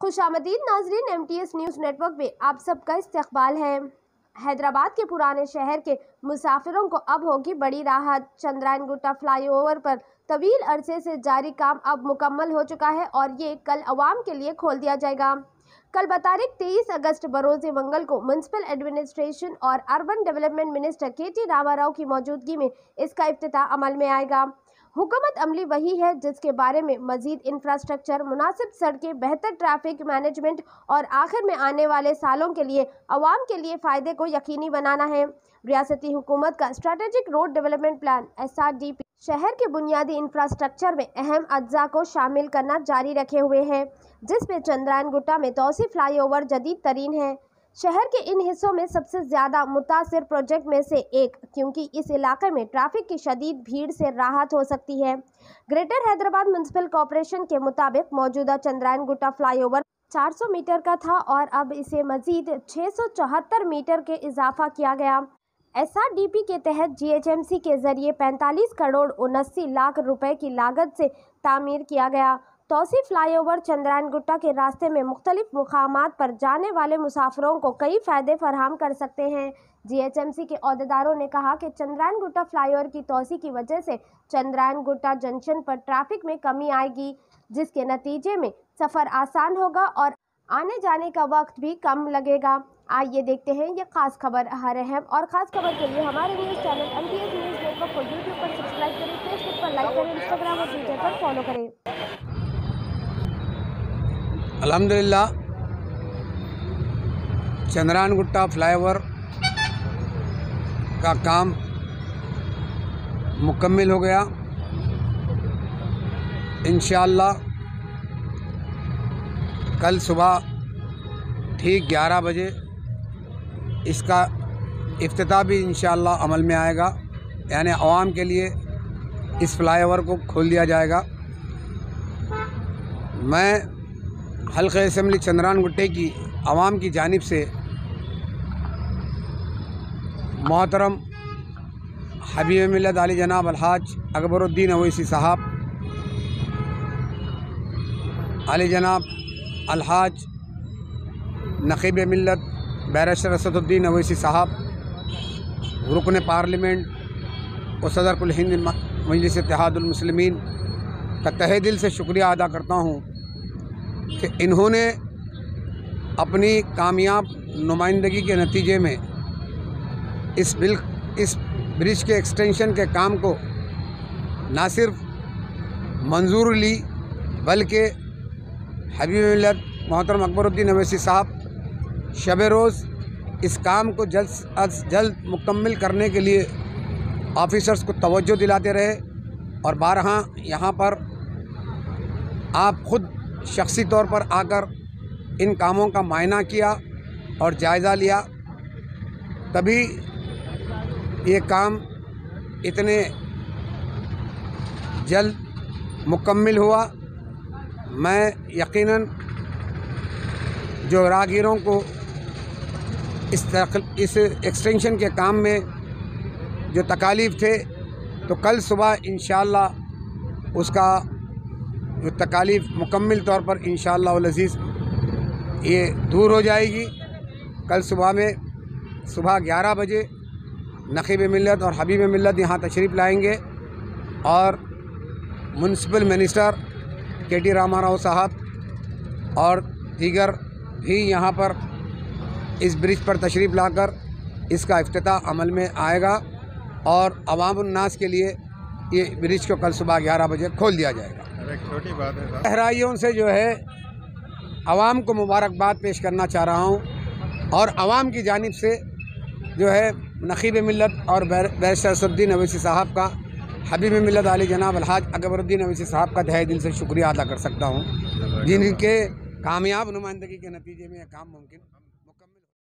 खुशामदीद नाजरीन, MTS news network में आप सबका इस्तकबाल है। हैदराबाद के पुराने शहर के मुसाफिरों को अब होगी बड़ी राहत। चंद्रायन गुट्टा फ्लाईओवर पर तवील अरसे से जारी काम अब मुकम्मल हो चुका है और ये कल अवाम के लिए खोल दिया जाएगा। कल बतारीख 23 अगस्त बरोज़ मंगल को म्युनिसिपल एडमिनिस्ट्रेशन और urban development minister KT Rama Rao की मौजूदगी में इसका इफ्तिताह अमल में आएगा। हुकूमत अमली वही है जिसके बारे में मजीद इंफ्रास्ट्रक्चर, मुनासिब सड़कें, बेहतर ट्रैफिक मैनेजमेंट और आखिर में आने वाले सालों के लिए अवाम के लिए फ़ायदे को यकीनी बनाना है। रियासती हुकूमत का strategic road development plan SRDP शहर के बुनियादी इंफ्रास्ट्रक्चर में अहम अज्जा को शामिल करना जारी रखे हुए है, जिसमें चंद्रायन गुट्टा में तौसी फ्लाईओवर जदीद तरीन है। शहर के इन हिस्सों में सबसे ज़्यादा मुतासिर प्रोजेक्ट में से एक, क्योंकि इस इलाके में ट्रैफिक की शदीद भीड़ से राहत हो सकती है। ग्रेटर हैदराबाद म्युनिसिपल कॉरपोरेशन के मुताबिक मौजूदा चंद्रायन गुट्टा फ्लाईओवर 400 मीटर का था और अब इसे मजीद 674 मीटर के इजाफा किया गया। SRDP के तहत GHMC के जरिए 45 करोड़ 79 लाख रुपए की लागत से तामीर किया गया। तौसी फ्लाईओवर चंद्रायन गुट्टा के रास्ते में मुख्तलिफ मुकामात पर जाने वाले मुसाफिरों को कई फ़ायदे फराहम कर सकते हैं। GHMC के अहदेदारों ने कहा कि चंद्रायन गुट्टा फ्लाईओवर की तौसी की वजह से चंद्रायन गुट्टा जंक्शन पर ट्रैफिक में कमी आएगी, जिसके नतीजे में सफ़र आसान होगा और आने जाने का वक्त भी कम लगेगा। आइए देखते हैं ये खास खबर। हर अहम और ख़ास खबर के लिए हमारे news channel MTS news network को यूट्यूब पर सब्सक्राइब करें, फेसबुक पर लाइक करें, इंस्टाग्राम और ट्विटर पर फॉलो करें। अल्हम्दुलिल्लाह, चंद्रायन गुट्टा फ्लाईओवर का काम मुकम्मल हो गया। इंशाअल्लाह कल सुबह ठीक 11 बजे इसका इफ्तिताह भी इंशाअल्लाह अमल में आएगा, यानी आवाम के लिए इस फ्लाईओवर को खोल दिया जाएगा। मैं हल्क़े असेंबली चंद्रायन गुट्टे की आवाम की जानिब से मोहतरम हबीब मिल्लत आली जनाब अलहाज अकबरुद्दीन अवैसी साहब, आली जनाब अलहाज नक़ीब मिल्लत बैरिस्टर असदुद्दीन अवैसी साहब, रुकन पार्लियामेंट और सदर कुल हिंद मजलिस इत्तेहादुल मुस्लिमीन का तहे दिल से शुक्रिया अदा करता हूँ कि इन्होंने अपनी कामयाब नुमाइंदगी के नतीजे में इस ब्रिज के एक्सटेंशन के काम को ना सिर्फ मंजूर ली, बल्कि हबीब मिल्लत मोहतरम अकबरुद्दीन अवैसी साहब शब रोज़ इस काम को जल्द अज जल्द मुकम्मल करने के लिए ऑफिसर्स को तवज्जो दिलाते रहे और बारहा यहाँ पर आप ख़ुद शख्सी तौर पर आकर इन कामों का मायना किया और जायज़ा लिया, तभी ये काम इतने जल्द मुकम्मल हुआ। मैं यकीनन जो राहगीरों को इस एक्सटेंशन के काम में जो तकालीफ थे, तो कल सुबह इंशाअल्लाह उसका जो तकालीफ मुकम्मल तौर पर इंशाअल्लाह वल अज़ीज़ ये दूर हो जाएगी। कल सुबह 11 बजे नक़ीब मिल्लत और हबीब मिल्लत यहाँ तशरीफ़ लाएंगे और म्युनिसिपल मिनिस्टर KT रामाराव साहब और दीगर भी यहाँ पर इस ब्रिज पर तशरीफ़ लाकर इसका इफ्तिताह अमल में आएगा और अवामुन्नास के लिए ये ब्रिज को कल सुबह 11 बजे खोल दिया जाएगा। एक छोटी बात है, गहराइयों से जो है आवाम को मुबारकबाद पेश करना चाह रहा हूँ और आवाम की जानिब से जो है नक़ीब मिल्लत और बैरिस्टर असदुद्दीन अवैसी साहब का, हबीब मिल्लत आली जनाब अलहाज अकबरुद्दीन अवैसी साहब का तहे दिल से शुक्रिया अदा कर सकता हूँ, जिनके कामयाब नुमाइंदगी के नतीजे में यह काम मुमकिन